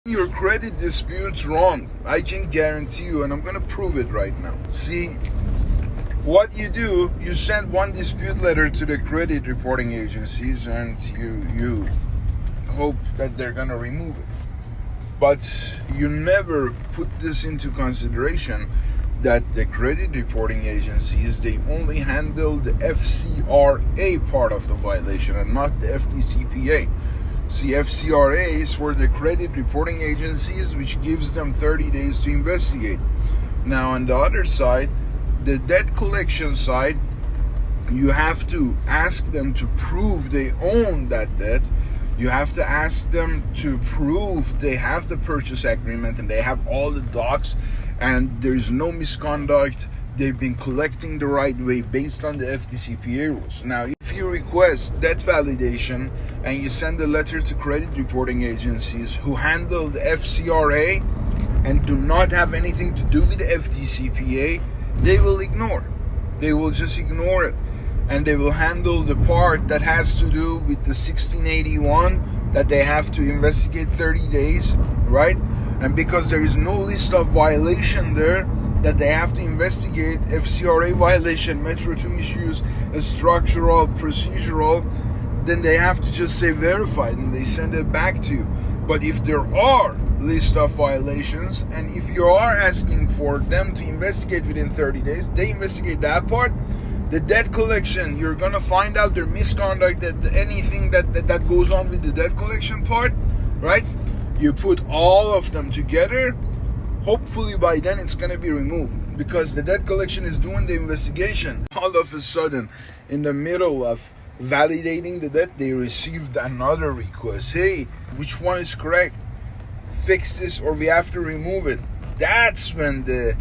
Your credit dispute's wrong. I can guarantee you, and I'm gonna prove it right now. See, what you do, you send one dispute letter to the credit reporting agencies and you hope that they're gonna remove it. But you never put this into consideration that the credit reporting agencies, they only handle the FCRA part of the violation and not the FDCPA. See, FCRA is for the credit reporting agencies, which gives them 30 days to investigate. Now, on the other side, the debt collection side, you have to ask them to prove they own that debt. You have to ask them to prove they have the purchase agreement and they have all the docs and there's no misconduct. They've been collecting the right way based on the FDCPA rules. Now, if you request debt validation and you send a letter to credit reporting agencies who handle the FCRA and do not have anything to do with the FDCPA, they will ignore. They will just ignore it. And they will handle the part that has to do with the 1681 that they have to investigate 30 days, right? And because there is no list of violation there that they have to investigate, FCRA violation, Metro 2 issues, a structural, procedural, then they have to just say verified and they send it back to you. But if there are list of violations and if you are asking for them to investigate within 30 days, they investigate that part. The debt collection, you're gonna find out their misconduct, that anything that goes on with the debt collection part, right? You put all of them together, hopefully by then it's gonna be removed because the debt collection is doing the investigation. All of a sudden, in the middle of validating the debt, they received another request. Hey, which one is correct? Fix this or we have to remove it. That's when the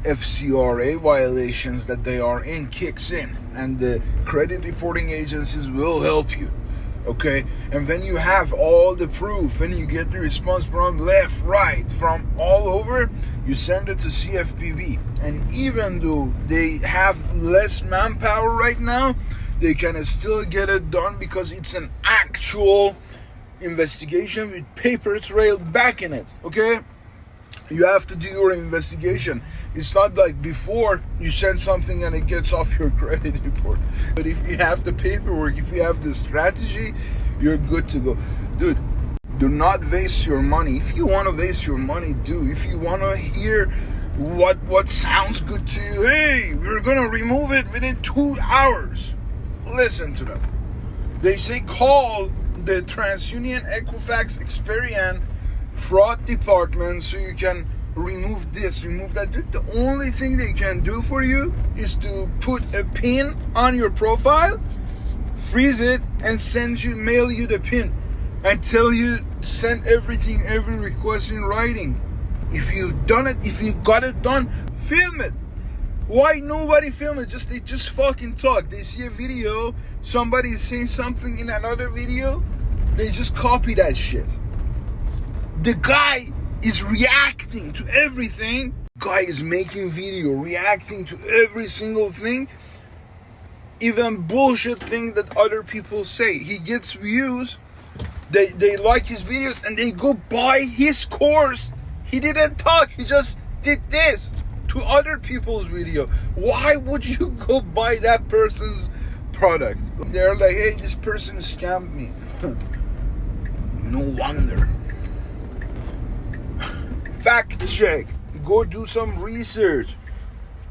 FCRA violations that they are in kicks in and the credit reporting agencies will help you, okay? And when you have all the proof, when you get the response from left, right, from all over, you send it to CFPB. And even though they have less manpower right now, they can still get it done because it's an actual investigation with paper trail back in it, okay? You have to do your investigation. It's not like before you send something and it gets off your credit report. But if you have the paperwork, if you have the strategy, you're good to go. Dude, do not waste your money. If you want to waste your money, do. If you want to hear what sounds good to you, hey, we're going to remove it within 2 hours. Listen to them. They say call the TransUnion, Equifax, Experian fraud department so you can remove this, remove that. Dude, the only thing they can do for you is to put a pin on your profile, freeze it, and mail you the pin and tell you send everything, every request in writing. If you've done it, if you got it done, film it. Why nobody film it? They just fucking talk. They see a video, somebody is saying something in another video, they just copy that shit. The guy is reacting to everything. Guy is making video, reacting to every single thing, even bullshit thing that other people say. He gets views, they like his videos, and they go buy his course. He didn't talk, he just did this to other people's video. Why would you go buy that person's product? They're like, hey, this person scammed me. No wonder. Fact check. Go do some research.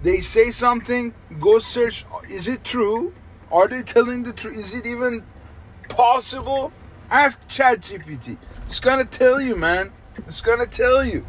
They say something, go search. Is it true? Are they telling the truth? Is it even possible? Ask ChatGPT. It's gonna tell you, man. It's gonna tell you.